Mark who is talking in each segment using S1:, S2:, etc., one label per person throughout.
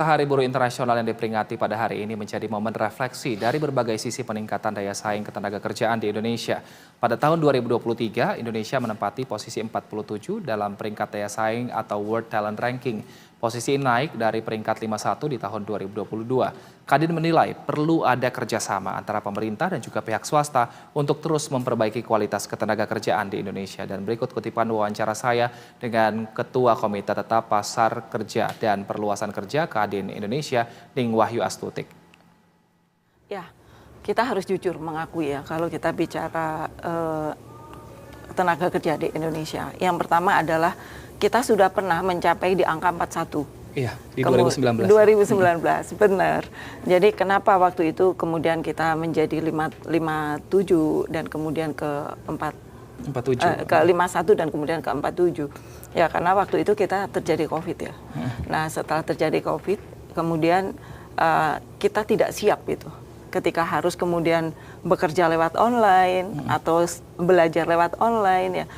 S1: Hari Buruh Internasional yang diperingati pada hari ini menjadi momen refleksi dari berbagai sisi peningkatan daya saing ketenagakerjaan di Indonesia. Pada tahun 2023, Indonesia menempati posisi 47 dalam peringkat daya saing atau World Talent Ranking. Posisi ini naik dari peringkat 51 di tahun 2022. Kadin menilai perlu ada kerjasama antara pemerintah dan juga pihak swasta untuk terus memperbaiki kualitas ketenagakerjaan di Indonesia. Dan berikut kutipan wawancara saya dengan Ketua Komite Tetap Pasar Kerja dan Perluasan Kerja Kadin Indonesia, Ning Wahyu Astutik.
S2: Ya, kita harus jujur mengakui ya kalau kita bicara tenaga kerja di Indonesia. Yang pertama adalah kita sudah pernah mencapai di angka 41.
S1: Iya, di 2019.
S2: 2019, benar. Jadi kenapa waktu itu kemudian kita menjadi 57 dan kemudian ke
S1: 47.
S2: Ke 51 dan kemudian ke 47. Ya karena waktu itu kita terjadi COVID ya. Nah setelah terjadi COVID, kemudian kita tidak siap itu. Ketika harus kemudian bekerja lewat online atau belajar lewat online ya.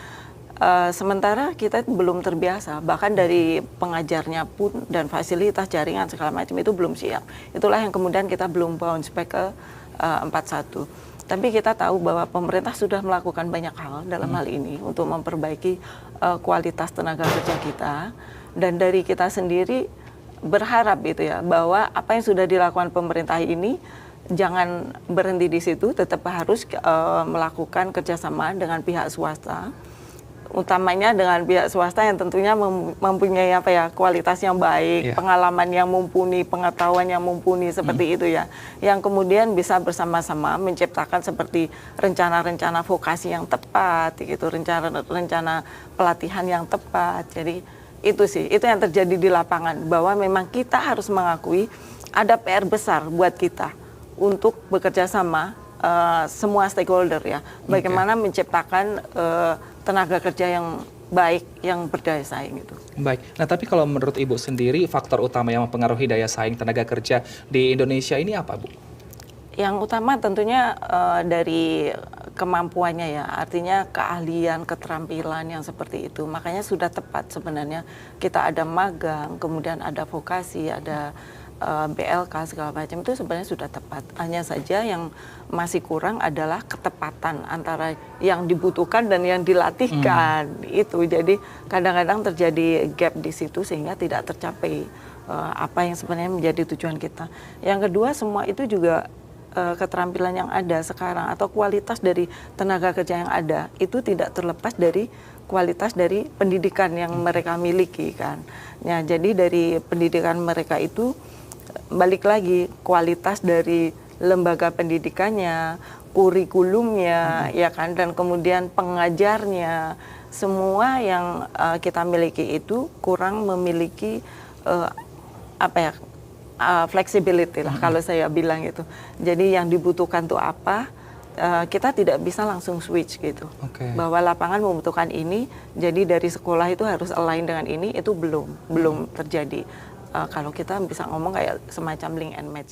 S2: Sementara kita belum terbiasa, bahkan dari pengajarnya pun dan fasilitas jaringan segala macam itu belum siap. Itulah yang kemudian kita belum bounce back ke 41. Tapi kita tahu bahwa pemerintah sudah melakukan banyak hal dalam hal ini untuk memperbaiki kualitas tenaga kerja kita. Dan dari kita sendiri berharap itu ya, bahwa apa yang sudah dilakukan pemerintah ini jangan berhenti di situ, tetap harus melakukan kerjasama dengan pihak swasta. Utamanya dengan pihak swasta yang tentunya mempunyai kualitas yang baik, pengalaman yang mumpuni, pengetahuan yang mumpuni seperti itu ya. Yang kemudian bisa bersama-sama menciptakan seperti rencana-rencana vokasi yang tepat gitu, rencana pelatihan yang tepat. Jadi itu sih, itu yang terjadi di lapangan, bahwa memang kita harus mengakui ada PR besar buat kita untuk bekerja sama semua stakeholder ya. Bagaimana menciptakan tenaga kerja yang baik, yang berdaya saing itu.
S1: Baik, nah tapi kalau menurut Ibu sendiri faktor utama yang mempengaruhi daya saing tenaga kerja di Indonesia ini apa, Bu?
S2: Yang utama tentunya dari kemampuannya ya, artinya keahlian, keterampilan yang seperti itu. Makanya sudah tepat sebenarnya kita ada magang, kemudian ada vokasi, ada BLK segala macam, itu sebenarnya sudah tepat. Hanya saja yang masih kurang adalah ketepatan antara yang dibutuhkan dan yang dilatihkan. Itu jadi kadang-kadang terjadi gap di situ sehingga tidak tercapai apa yang sebenarnya menjadi tujuan kita. Yang kedua, semua itu juga keterampilan yang ada sekarang atau kualitas dari tenaga kerja yang ada itu tidak terlepas dari kualitas dari pendidikan yang mereka miliki kan. Nah, jadi dari pendidikan mereka itu balik lagi kualitas dari lembaga pendidikannya, kurikulumnya, ya kan, dan kemudian pengajarnya, semua yang kita miliki itu kurang memiliki flexibility lah kalau saya bilang itu. Jadi yang dibutuhkan tuh apa? Kita tidak bisa langsung switch gitu. Bahwa lapangan membutuhkan ini, jadi dari sekolah itu harus align dengan ini, itu belum terjadi. Kalau kita bisa ngomong kayak semacam link and match.